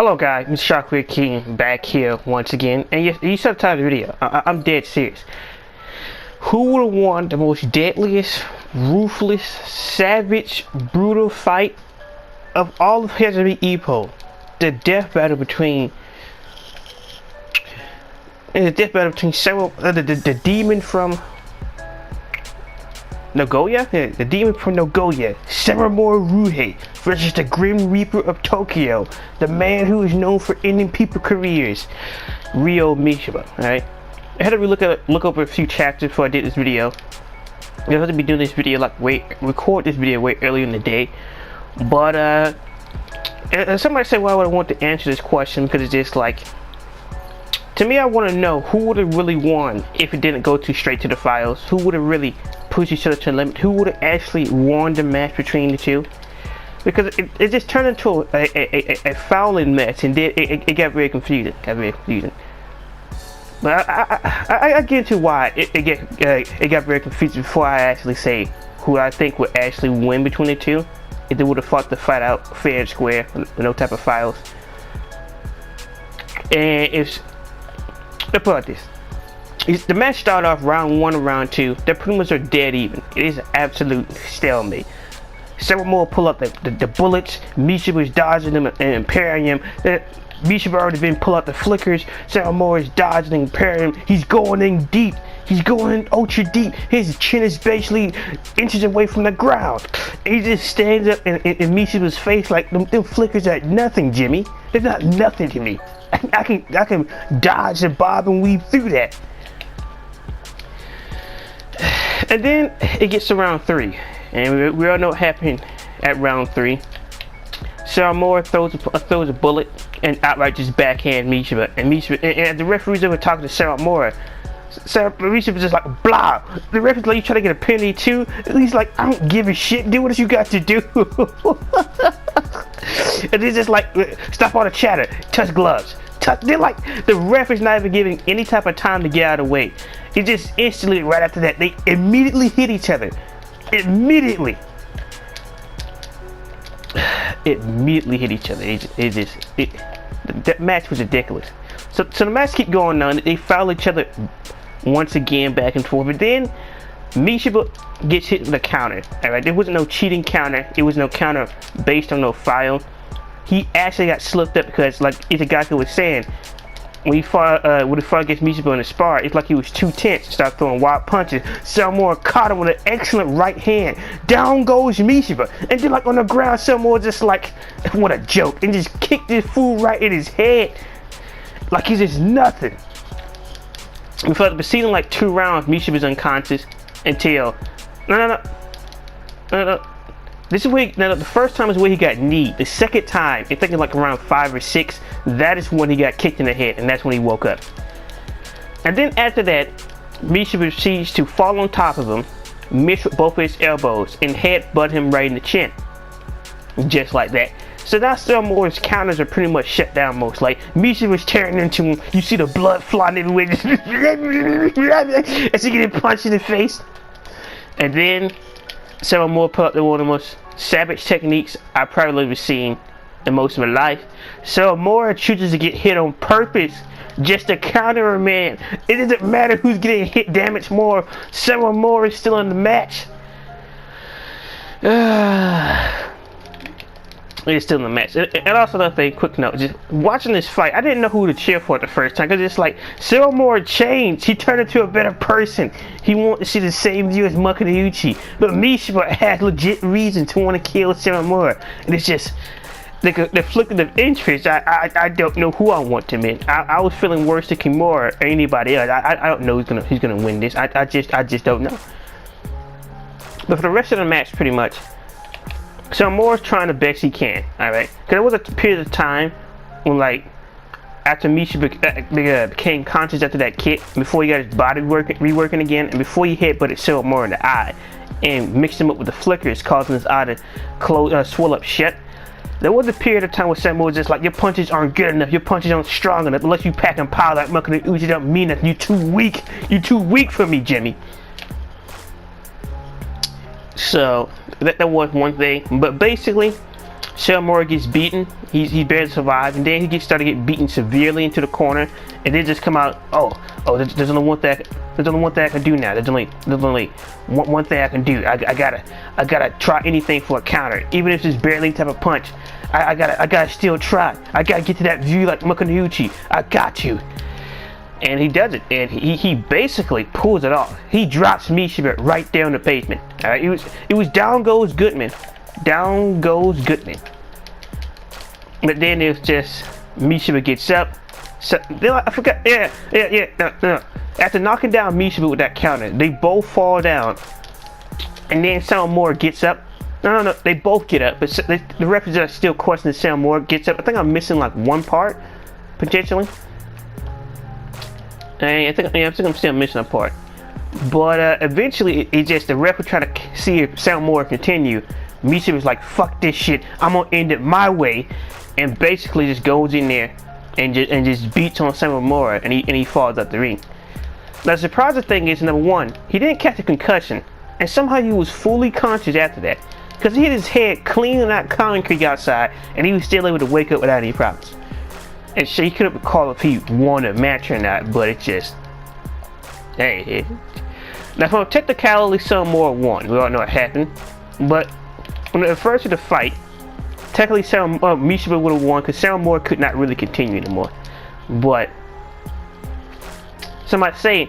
Hello guys, Mr. Shockwave King back here once again, and you saw the title of the video. I'm dead serious. Who would have won the most deadliest, ruthless, savage, brutal fight of all of Hajime Ippo? The death battle between several the demon from Nagoya? Yeah, the demon from Nagoya, Saramura Ruhei, versus the Grim Reaper of Tokyo, the man who is known for ending people's careers, Ryo Mishima. Alright? I had to look over a few chapters before I did this video. I had to be doing this video record this video way earlier in the day. But somebody said why would I want to answer this question, because it's just like, to me, I want to know who would have really won if it didn't go too straight to the files. Who would have really pushed each other to the limit? Who would have actually won the match between the two? Because it just turned into a fouling mess, and then it got very confusing. But I get into why it got very confusing before I actually say who I think would actually win between the two. If they would have fought the fight out fair and square with no type of files. And let's put it like this. The match started off round 1 and round 2. They pretty much are dead even. It is an absolute stalemate. Several more pull up the bullets. Misha was dodging them and parrying him. Misha already been pull out the flickers. Several more is dodging and parrying him. He's going in deep. He's going in ultra deep. His chin is basically inches away from the ground. He just stands up in Misha's face like them flickers are nothing, Jimmy. They're not nothing to me. I can dodge and bob and weave through that. And then it gets to round 3, and we all know what happened at round 3. Saramura throws a bullet and outright just backhand Misha, and the referees over talking to Saramura. Misha was just like blah. The referee's like, you trying to get a penalty too? He's like, I don't give a shit. Do what you got to do. And it's just like, stop all the chatter. Touch gloves. They're like, the ref is not even giving any type of time to get out of the way. It just instantly, right after that, they immediately hit each other. Immediately hit each other. That match was ridiculous. So the match keep going on. They foul each other once again, back and forth. But then Misha gets hit with a counter. Alright, there wasn't no cheating counter. It was no counter based on no foul. He actually got slipped up because, like Itagaki was saying, when he fought against Misha in the spar, it's like he was too tense to start throwing wild punches. Saramura caught him with an excellent right hand. Down goes Misha, and then like on the ground, Saramura just like, what a joke, and just kicked this fool right in his head, like he's just nothing. We felt the preceding like 2 rounds, Misha was unconscious until no. This is where the first time is where he got kneed. The second time, I think like around 5 or 6, that is when he got kicked in the head, and that's when he woke up. And then after that, Misha proceeds to fall on top of him, miss with both of his elbows, and headbutt him right in the chin. Just like that. So now Saramura's counters are pretty much shut down most. Like, Misha was tearing into him. You see the blood flying everywhere. As he getting punched in the face. And then Saramura put up one of the most savage techniques I probably ever seen in most of my life. Saramura chooses to get hit on purpose just to counter a man. It doesn't matter who's getting hit damage more. Saramura is still in the match. It's still in the match. And also another thing, quick note, just watching this fight, I didn't know who to cheer for at the first time, because it's like, Saramura changed. He turned into a better person. He wanted to see the same view as Makunouchi. But Misha has legit reason to want to kill Saramura. And it's just, the flicker of interest, I don't know who I want to win. I was feeling worse than Kimura or anybody else. I don't know who's gonna win this. I just don't know. But for the rest of the match, pretty much, Saramura's trying the best he can, alright? Because there was a period of time when, like, after Misha became conscious after that kick, before he got his body reworking again, and before he headbutted Saramura in the eye and mixed him up with the flickers, causing his eye to swell up shut. There was a period of time where Saramura was just like, your punches aren't good enough, your punches aren't strong enough, unless you pack and power like Makunouchi don't mean nothing, you too weak for me, Jimmy. So that was one thing, but basically Saramura gets beaten. He barely survives, and then he started getting beaten severely into the corner, and then just come out. Oh, there's only one thing. There's only one thing I can do now. There's only one thing I can do. I gotta try anything for a counter, even if it's barely type of punch. I gotta still try. I gotta get to that view like Mukanoichi. I got to. And he does it, and he basically pulls it off. He drops Mishiba right there on the pavement. All right, it was down goes Goodman. Down goes Goodman. But then it's just Mishiba gets up. So I forgot. Yeah. No. After knocking down Mishiba with that counter, they both fall down. And then Saramura gets up. No. They both get up, but the referees are still questioning Saramura gets up. I think I'm missing like one part, potentially. I think I'm still missing a part. But eventually, it just the ref would try to see if Saramura continue. Mishiba was like, "Fuck this shit! I'm gonna end it my way," and basically just goes in there and just beats on Saramura, and he falls out the ring. Now, the surprising thing is, number one, he didn't catch a concussion, and somehow he was fully conscious after that, because he hit his head clean on that concrete outside, and he was still able to wake up without any problems. And so he couldn't recall if he won a match or not, but it's just, hey. Now, from technicality, Saramura won. We all know what happened, but when it refers to the fight, technically Mishiba would have won because Saramura could not really continue anymore. But somebody say,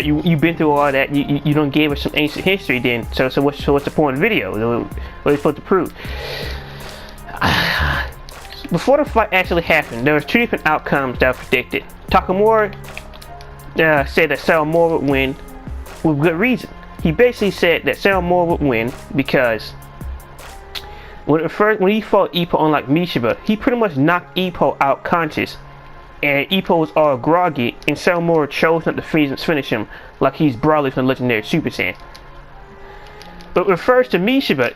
you've been through all that, you don't give us some ancient history, then so what's the point of the video? What are you supposed to prove? Before the fight actually happened, there was two different outcomes that were predicted. Takamura said that Saramura would win with good reason. He basically said that Saramura would win because when he fought Ippo unlike Mishiba, he pretty much knocked Ippo out conscious, and Ippo was all groggy, and Saramura chose not to finish him like he's Broly from Legendary Super Saiyan. But refers to Mishiba,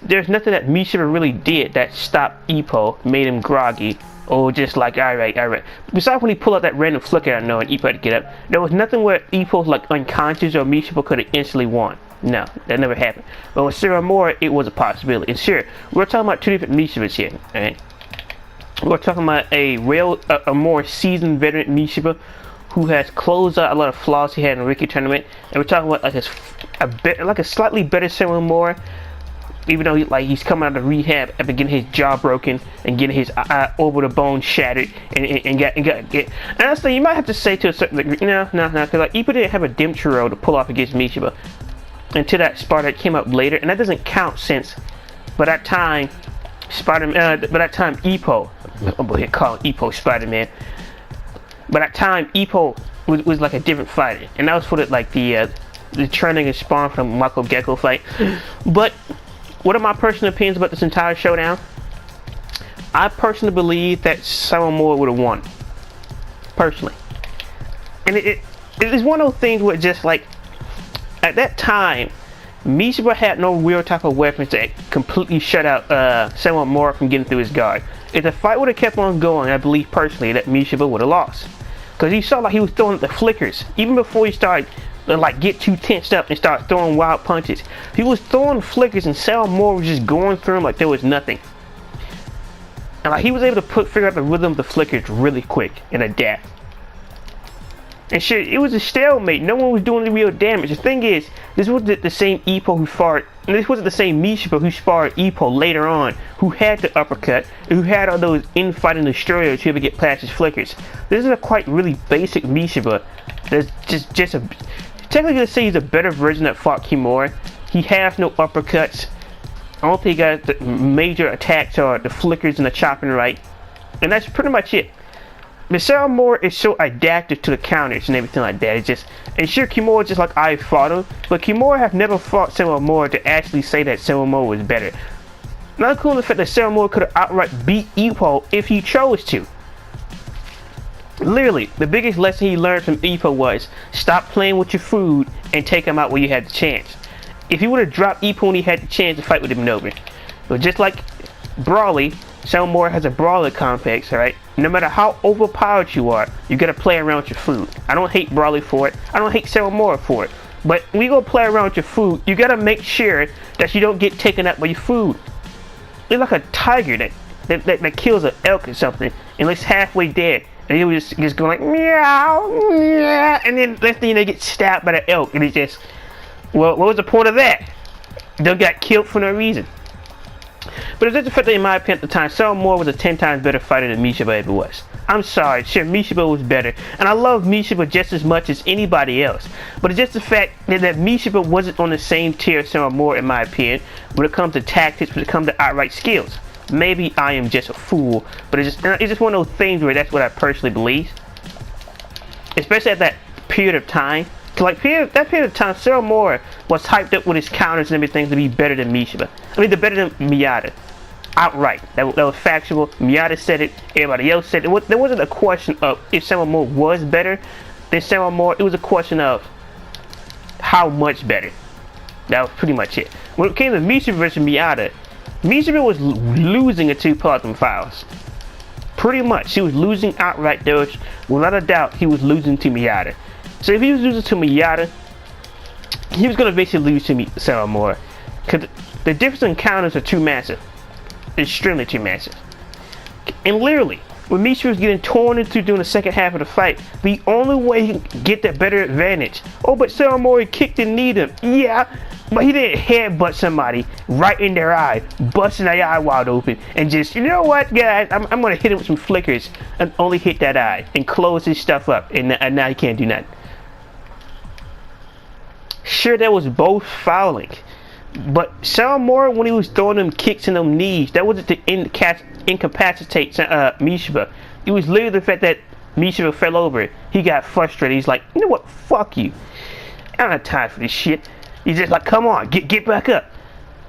there's nothing that Mishiba really did that stopped Ippo, made him groggy, or just like alright. Besides when he pulled out that random flicker I know and Ippo had to get up, there was nothing where Ippo was like unconscious or Mishiba could have instantly won. No, that never happened. But with Saramura, it was a possibility. And sure, we're talking about two different Mishibas here, alright? We're talking about a more seasoned veteran Mishiba who has closed out a lot of flaws he had in the Riki tournament, and we're talking about like a slightly better Saramura, even though he's coming out of rehab after getting his jaw broken and getting his over the bone shattered and honestly, you might have to say to a certain degree, no, because like Ippo didn't have a Demchiro to pull off against Mishiba until that Sparta came up later, and that doesn't count since by that time Ippo, I'm going to call Ippo Spider-Man. By that time, Ippo was like a different fighter, and that was for the training and spawn from the Mako Gecko fight. But what are my personal opinions about this entire showdown? I personally believe that Saramura would have won. Personally, and it is one of those things where just like at that time, Mishiba had no real type of weapons that completely shut out Saramura from getting through his guard. If the fight would have kept on going, I believe personally that Mishiba would have lost. Because he saw like he was throwing the flickers. Even before he started get too tensed up and start throwing wild punches. He was throwing flickers and Saramura was just going through him like there was nothing. And like he was able to figure out the rhythm of the flickers really quick and adapt. And shit, it was a stalemate. No one was doing any real damage. The thing is, this wasn't the same Ippo who fought. This wasn't the same Mishiba who sparred Ippo later on, who had the uppercut, who had all those infighting destroyers who ever get past his flickers. This is a quite really basic Mishiba. That's just a. Technically, let's say he's a better version that fought Kimura. He has no uppercuts. I don't think he got the major attacks or the flickers and the chopping right. And that's pretty much it. But Saramura is so adaptive to the counters and everything like that. It's just, and sure, Kimura just like I fought him, but Kimura have never fought Saramura to actually say that Saramura was better. Not including the fact that Saramura could have outright beat Ippo if he chose to. Literally, the biggest lesson he learned from Ippo was stop playing with your food and take him out when you had the chance. If he would have dropped Ippo when he had the chance, the fight would have been over. But just like Broly, Saramura has a brawler complex, alright? No matter how overpowered you are, you gotta play around with your food. I don't hate Broly for it. I don't hate Saramura for it. But when you go play around with your food, you gotta make sure that you don't get taken up by your food. it's like a tiger that kills an elk or something and it's halfway dead. And he was just going like meow, meow, and then next thing you know, get stabbed by the elk, and it's just, well, what was the point of that? They got killed for no reason. But it's just the fact that, in my opinion, at the time, Saramore was a 10 times better fighter than Mishiba ever was. I'm sorry, sure, Mishiba was better, and I love Mishiba just as much as anybody else. But it's just the fact that Mishiba wasn't on the same tier as Saramore, in my opinion, when it comes to tactics, when it comes to outright skills. Maybe I am just a fool, but it's just one of those things where that's what I personally believe. Especially at that period of time. Like, that period of time, Saramore was hyped up with his counters and everything to be better than Mishiba. I mean, better than Miyata. Outright. That was factual. Miyata said it. Everybody else said it. There wasn't a question of if Saramore was better than Saramore. It was a question of how much better. That was pretty much it. When it came to Mishiba versus Miyata, Mishiba was losing at 2 Platinum Files. Pretty much. He was losing outright. There was, without a doubt, he was losing to Miyata. So if he was losing to Miyata, he was going to basically lose to Saramore. Because the difference in counters are too massive. Extremely too massive. And literally, when Mishiba was getting torn into during the second half of the fight, the only way he could get that better advantage. Oh, but Saramore kicked and kneed him. Yeah, but he didn't headbutt somebody right in their eye, busting their eye wide open, and just, you know what, guys, I'm going to hit him with some flickers and only hit that eye and close his stuff up, and now he can't do nothing. Sure, that was both fouling, but Saramore, when he was throwing them kicks and them knees, that wasn't to incapacitate Mishiba. It was literally the fact that Mishiba fell over. He got frustrated. He's like, you know what, fuck you. I don't have time for this shit. He's just like, come on, get back up.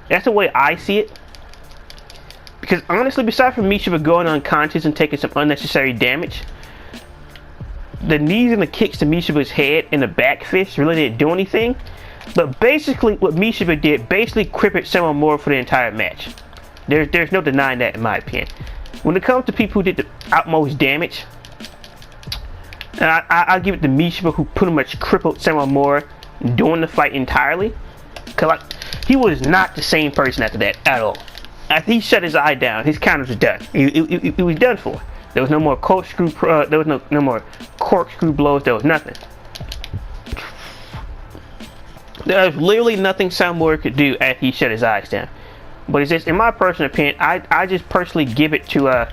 That's the way I see it. Because honestly, besides from Mishiba going unconscious and taking some unnecessary damage, the knees and the kicks to Mishiba's head and the back fist really didn't do anything. But basically, what Mishiba did basically crippled Saramore for the entire match. There's no denying that, in my opinion. When it comes to people who did the utmost damage, I'll give it to Mishiba, who pretty much crippled Saramore during the fight entirely. Cause like, he was not the same person after that at all. After he shut his eye down, his counters were done. He was done for. There was no more corkscrew. There was no more corkscrew blows. There was nothing. There was literally nothing Saramore could do after he shut his eyes down. But it's just, in my personal opinion, I just personally give it to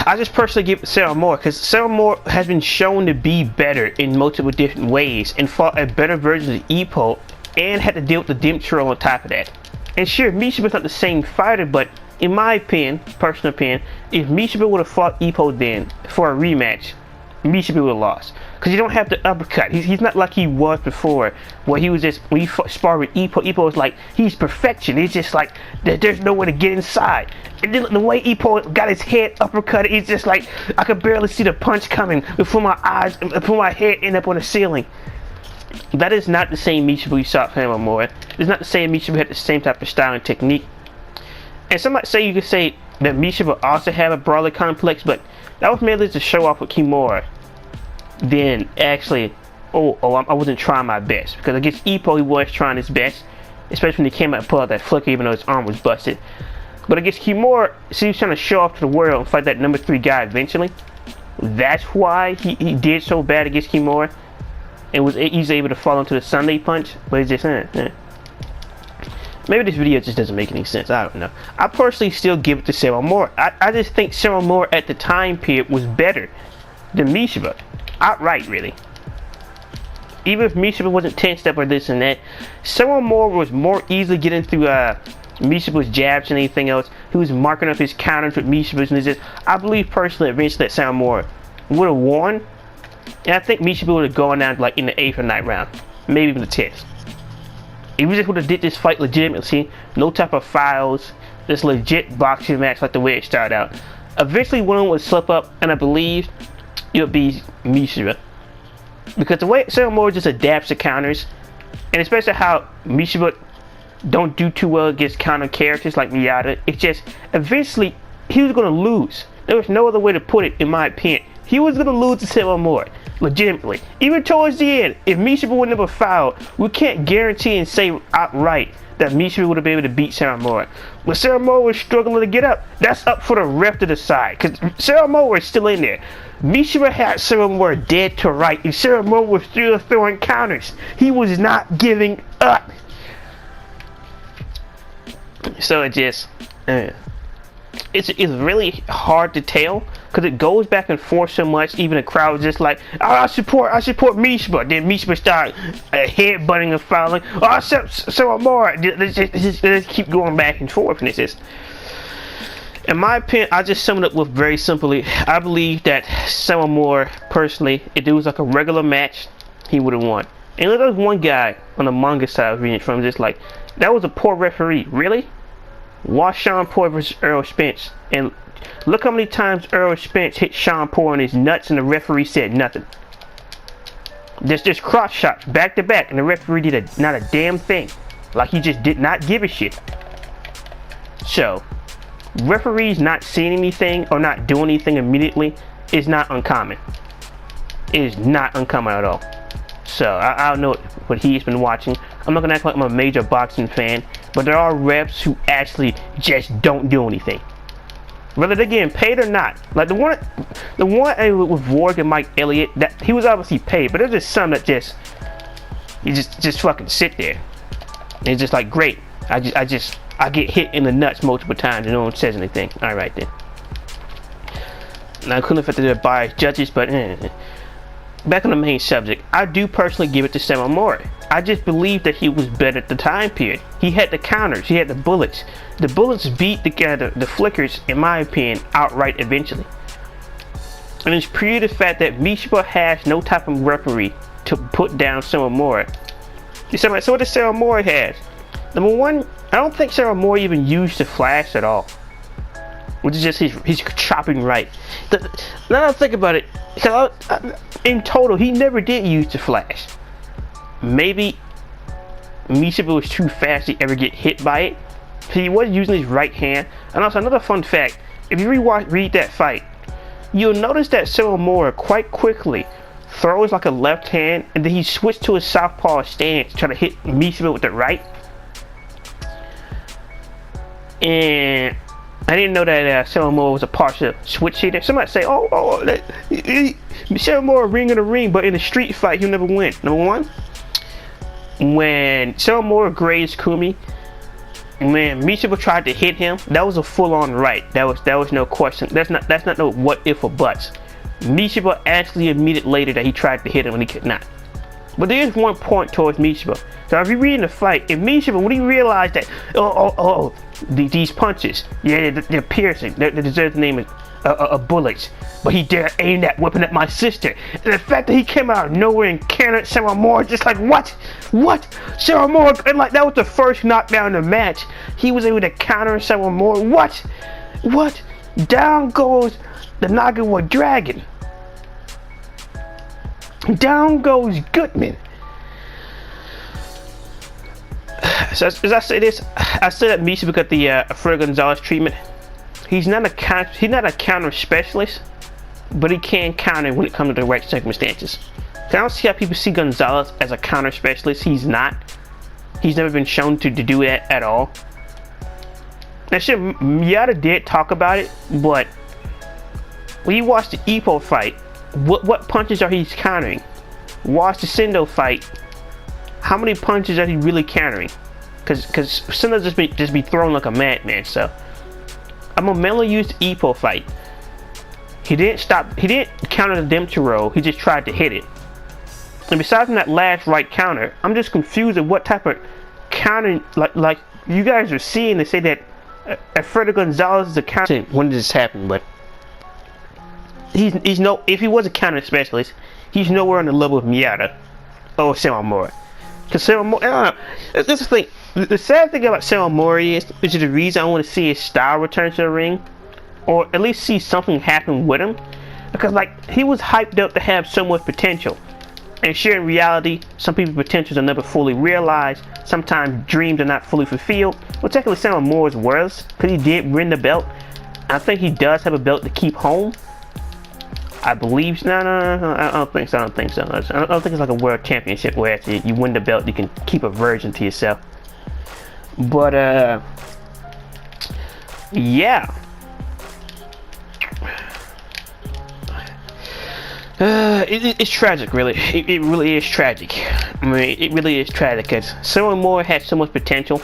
Saramore, because Saramore has been shown to be better in multiple different ways and fought a better version of Ippo and had to deal with the Dim Troll on top of that. And sure, Mishiba's not the same fighter, but in my opinion, personal opinion, if Mishiba would have fought Ippo then for a rematch, Mishiba would have lost. Because you don't have the uppercut. He's not like he was before, where he was just, when he sparred with Ippo was like, he's perfection. He's just like, there's no way to get inside. And then the way Ippo got his head uppercut, it's just like, I could barely see the punch coming before my eyes, before my head ended up on the ceiling. That is not the same Mishiba we saw from Saramore. It's not the same Mishiba had the same type of style and technique. And some might say, you could say that Mishiba also had a brawler complex, but that was mainly to show off with Kimura. Then actually, I wasn't trying my best. Because against Ippo, he was trying his best, especially when he came out and pulled out that flicker, even though his arm was busted. But against Kimura, he was trying to show off to the world and fight that number 3 guy eventually. That's why he did so bad against Kimura and was easily able to fall into the Sunday punch. But it's just, maybe this video just doesn't make any sense. I don't know. I personally still give it to Saramore. I just think Saramore at the time period was better than Mishiba. Outright, really. Even if Mishiba wasn't tensed up or this and that, Saramore was more easily getting through Mishiba's jabs and anything else. He was marking up his counters with Mishiba's, and it's just, I believe personally eventually that Saramore would have won. And I think Mishiba would have gone down like in the 8th or 9th round. Maybe even the 10th. If we just would have did this fight legitimately, no type of files, this legit boxing match like the way it started out. Eventually one would slip up, and I believe it would be Mishiba. Because the way Saramore just adapts to counters, and especially how Mishiba don't do too well against counter characters like Miyata, it's just, eventually, he was going to lose. There was no other way to put it, in my opinion. He was gonna lose to Saramura, legitimately. Even towards the end, if Mishima would never fouled, we can't guarantee and say outright that Mishima would have been able to beat Saramura. But Saramura was struggling to get up. That's up for the ref to decide, because Saramura is still in there. Mishima had Saramura dead to right, and Saramura was still throwing counters. He was not giving up. So it just, it's really hard to tell, because it goes back and forth so much. Even the crowd was just like, oh, I support Mishima. Then Mishima started headbutting and fouling. Oh, Saramura. Let's just keep going back and forth. And it's just, in my opinion, I just sum it up with very simply, I believe that Saramura, personally, if it was like a regular match, he would have won. And there was one guy on the manga side I was reading from, just like, that was a poor referee. Really? Watch Sean Paul versus Earl Spence, and look how many times Earl Spence hit Sean Paul in his nuts and the referee said nothing. Just cross shots back to back, and the referee did not a damn thing. Like he just did not give a shit. So, referees not seeing anything or not doing anything immediately is not uncommon. It is not uncommon at all. So, I don't know what he's been watching. I'm not gonna act like I'm a major boxing fan, but there are refs who actually just don't do anything, whether they're getting paid or not. Like the one with Vorg and Mike Elliott, that he was obviously paid, but there's just some that just fucking sit there. And it's just like, great, I get hit in the nuts multiple times and no one says anything. All right then. Now I couldn't affect their biased judges, but back on the main subject, I do personally give it to Saramura. I just believe that he was better at the time period. He had the counters, he had the bullets. The bullets beat the flickers, in my opinion, outright eventually. And it's pure the fact that Mishima has no type of referee to put down Saramura. So what does Saramura has? Number one, I don't think Saramura even used the flash at all, which is just his chopping right. Now that I think about it, in total, he never did use the flash. Maybe Mishima was too fast to ever get hit by it. So he was using his right hand. And also another fun fact, if you read that fight, you'll notice that Saramura quite quickly throws like a left hand, and then he switched to a southpaw stance to try to hit Mishima with the right. And I didn't know that Saramura was a partial switch hitter. Somebody say, Saramura ring in the ring, but in a street fight, he'll never win. Number one, when Saramura grazed Kumi, when Mishima tried to hit him, that was a full-on right. That was no question. That's not no what if or buts. Mishima actually admitted later that he tried to hit him and he could not. But there is one point towards Mishima. So if you're reading the fight, if Mishima, when he realized that, these punches, yeah, they're piercing, they deserve the name of bullets, but he dare aim that weapon at my sister. And the fact that he came out of nowhere and countered Saramura, just like, what? Saramura, and like, that was the first knockdown in the match. He was able to counter Saramura. What? Down goes the Nagawa Dragon. Down goes Goodman. So as I say this, I say that Mishima got the Alfredo Gonzalez treatment. He's not a counter specialist, but he can counter when it comes to the right circumstances. I don't see how people see Gonzalez as a counter specialist. He's not. He's never been shown to do that at all. Now sure, Miyata did talk about it, but when you watch the Ippo fight, what punches are he countering? Watch the Sendo fight. How many punches are he really countering? Because Sendo just be thrown like a madman. So I'm gonna mainly use the Ippo fight. He didn't counter the Demtaro, he just tried to hit it. And besides from that last right counter, I'm just confused at what type of counter, like you guys are seeing to say that Alfredo Gonzalez is a counter. When did this happen? But he's no, if he was a counter specialist, he's nowhere on the level of Miyata or Saramura. Because Saramura, I don't know, this is the thing. The sad thing about Saramura is, which is the reason I want to see his style return to the ring, or at least see something happen with him, because like he was hyped up to have so much potential, and sure, in reality, some people's potentials are never fully realized. Sometimes dreams are not fully fulfilled. Well, technically Saramura's was, because he did win the belt. I think he does have a belt to keep home. I believe. No, I don't think so. I don't think so. I don't think it's like a world championship where after you win the belt, you can keep a version to yourself. But yeah. It's tragic, really. It really is tragic. I mean, it really is tragic because Sailor Moore had so much potential.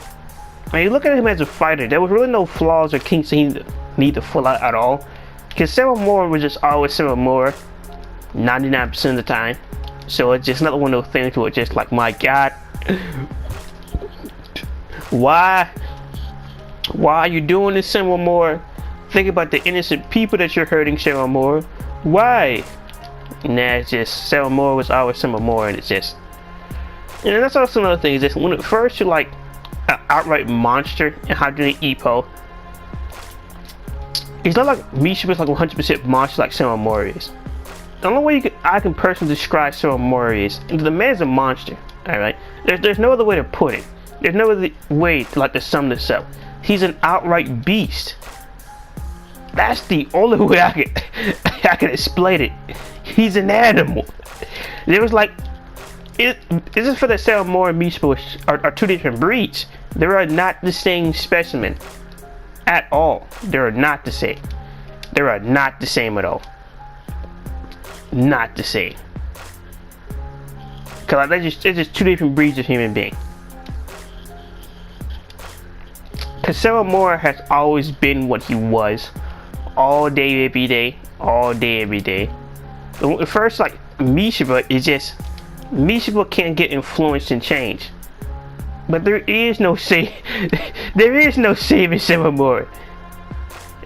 I mean, look at him as a fighter. There was really no flaws or kinks he need to full out at all. Because Sailor Moore was just always Sailor Moore 99% of the time. So it's just another one of those things where it's just like, my God. Why are you doing this, Sailor Moore? Think about the innocent people that you're hurting, Sailor Moore. Why? Nah, it's just Sailor Moore was always Sailor Moore, and it's just, and that's also another thing. Is just when it first you're like an outright monster in Hajime Ippo, it's not like Misha was like 100% monster like Sailor Moore is. The only way I can personally describe Sailor Moore is the man's a monster. All right, there's no other way to put it. There's no other way to sum this up. He's an outright beast. That's the only way I can explain it. He's an animal. There was like, it's just for the Sailor Moore and Misha are two different breeds. They are not the same specimen at all. They are not the same. They are not the same at all. Not the same. Cause they're just two different breeds of human being. Cause Sailor Moore has always been what he was, all day, every day, all day, every day. The first, like, Mishiba is just, Mishiba can't get influenced and change. But there is no there is no saving Sailor Moore.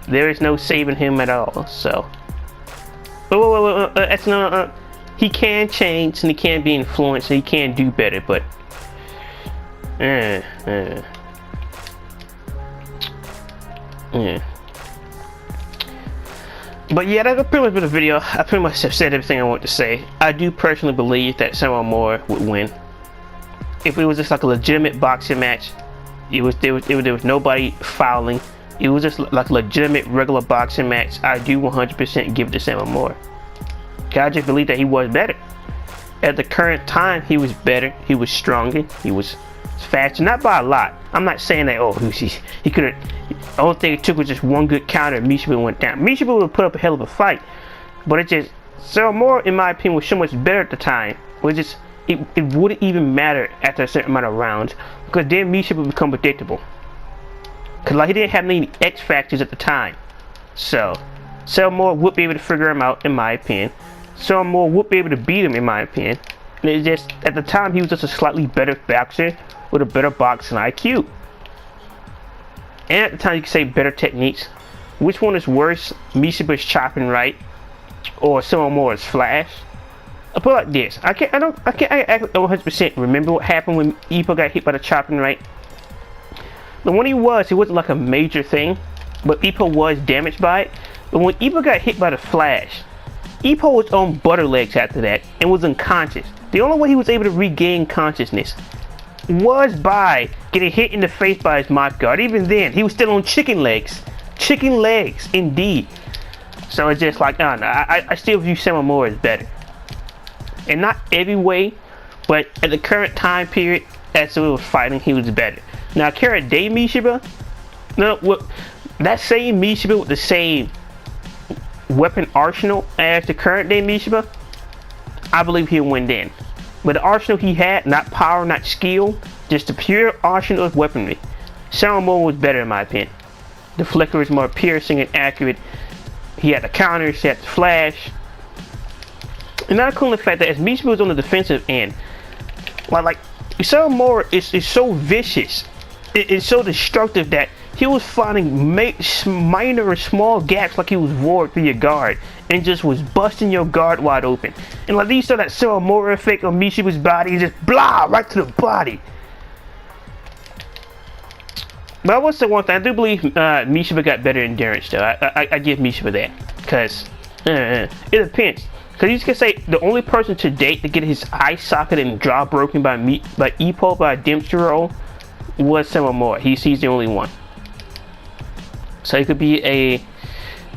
There is no saving him at all, so. That's not, he can change and he can be influenced and he can do better, but. Yeah. But yeah, that's pretty much been the video. I pretty much have said everything I want to say. I do personally believe that Sailor Moore would win. If it was just like a legitimate boxing match, there was nobody fouling. It was just like a legitimate regular boxing match. I do 100% give it to Sailor Moore. I just believe that he was better. At the current time, he was better. He was stronger. He was faster, not by a lot. I'm not saying that he couldn't. The only thing it took was just one good counter and Mishiba went down. Mishiba would put up a hell of a fight, but it just, Sailor Moore, in my opinion, was so much better at the time. It wouldn't even matter after a certain amount of rounds, because then Mishiba would become predictable. Cause like he didn't have any X factors at the time, so Sailor Moore would be able to figure him out, in my opinion. Sailor Moore would be able to beat him, in my opinion. And it just, at the time, he was just a slightly better boxer with a better boxing IQ. And at the time, you could say better techniques. Which one is worse? Mishiba's chopping right, or Sailor Moore's flash? I'll put it like this: I can't 100% remember what happened when Ippo got hit by the chopping right. But when it wasn't like a major thing, but Ippo was damaged by it. But when Ippo got hit by the flash, Ippo was on butter legs after that and was unconscious. The only way he was able to regain consciousness was by getting hit in the face by his mouth guard. Even then, he was still on chicken legs. Chicken legs, indeed. So it's just like, I still view Sailor Moore as better. And not every way, but at the current time period, as he was fighting, he was better. Now, current day Mishiba, that same Mishiba with the same weapon arsenal as the current day Mishiba, I believe he'll win then. But the arsenal he had, not power, not skill, just the pure arsenal of weaponry, Sailor Moore was better in my opinion. The flicker was more piercing and accurate. He had the counters, he had the flash. And not including the fact that as Mishiba was on the defensive end, like Sailor Moore is so vicious, it's so destructive that he was finding minor or small gaps like he was bored through your guard and just was busting your guard wide open. And like you saw that Sailor Moore effect on Mishiba's body, just blah right to the body. But I will say one thing, I do believe Mishiba got better endurance though. I give Mishiba that, because it depends. Because you can say the only person to date to get his eye socket and jaw broken by Ippo by a dempsey roll was Sailor Moore. He's the only one. So it could be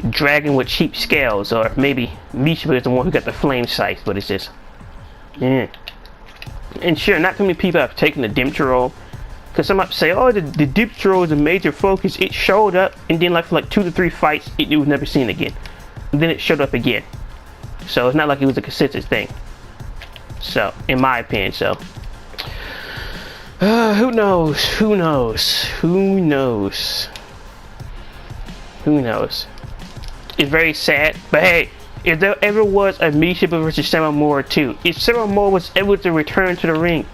dragon with cheap scales, or maybe Mishiba is the one who got the flame sight, but it's just, yeah. And sure, not too many people have taken the Dempster role, because some might say, oh, the Dempster role is a major focus. It showed up, and then like for like 2 to 3 fights, it was never seen again. And then it showed up again. So it's not like it was a consistent thing. So, in my opinion, so. Who knows? Who knows? Who knows? Who knows? It's very sad, but hey, if there ever was a Mishiba versus Saramura 2, if Saramura was able to return to the ring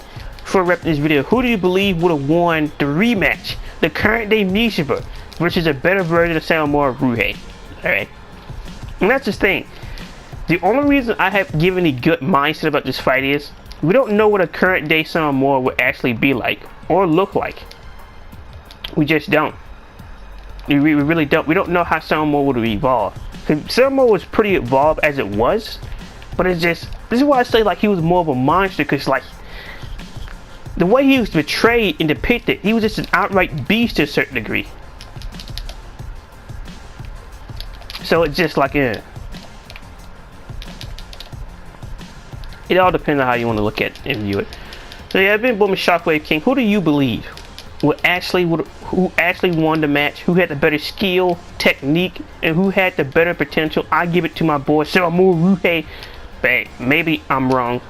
for rep this video, who do you believe would have won the rematch? The current day Mishiba versus a better version of Saramura Ruhei. Alright? And that's the thing. The only reason I have given a good mindset about this fight is we don't know what a current day Saramura would actually be like or look like. We just don't. We really don't. We don't know how Saramura would evolve. Because Saramura was pretty evolved as it was, but it's just, this is why I say like he was more of a monster, because like the way he was portrayed and depicted, he was just an outright beast to a certain degree. So it's just like it all depends on how you want to look at and view it. So yeah, I've been Boomer Shockwave King. Who do you believe who actually won the match? Who had the better skill, technique, and who had the better potential? I give it to my boy Saramura Ruhei. But maybe I'm wrong.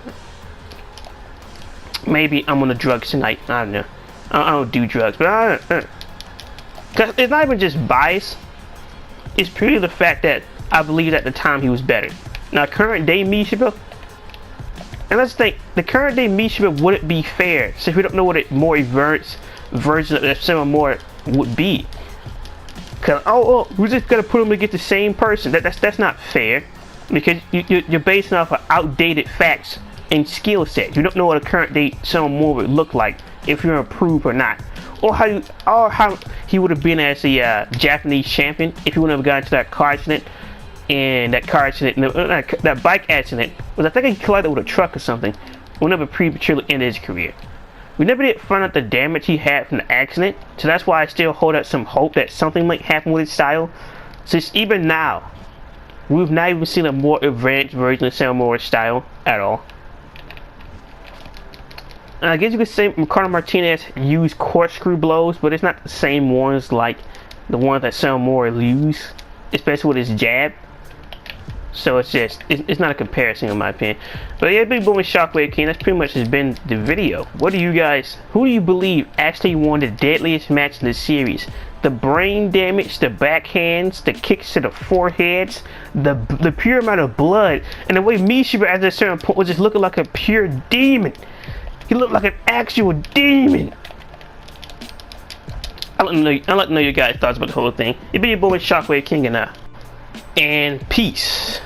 Maybe I'm on the drugs tonight. I don't know. I don't do drugs, but cause it's not even just bias. It's purely the fact that I believe at the time he was better. Now, current day Mishiba, and let's think, the current day Mishiba wouldn't be fair since we don't know what a more advanced version of Saramura would be. Cause we're just gonna put them against the same person. That's not fair, because you're basing off of outdated facts and skill sets. You don't know what a current day Saramura would look like if you're improved or not, or how he would have been as a Japanese champion if he wouldn't have gotten into that car accident. And that car accident, that bike accident, was I think he collided with a truck or something. Would never prematurely end his career. We never did find out the damage he had from the accident, so that's why I still hold out some hope that something might happen with his style. Since even now, we've not even seen a more advanced version of Saramura's style at all. And I guess you could say Ricardo Martinez used corkscrew blows, but it's not the same ones like the ones that Saramura used, especially with his jab. So it's just, it's not a comparison in my opinion. But yeah, Big Boom and Shockwave King, that's pretty much has been the video. What do you guys, who do you believe actually won the deadliest match in the series? The brain damage, the backhands, the kicks to the foreheads, the pure amount of blood, and the way Mishiba at a certain point was just looking like a pure demon. He looked like an actual demon. I'd like to know your guys' thoughts about the whole thing. It's been your boy Shockwave King, and peace.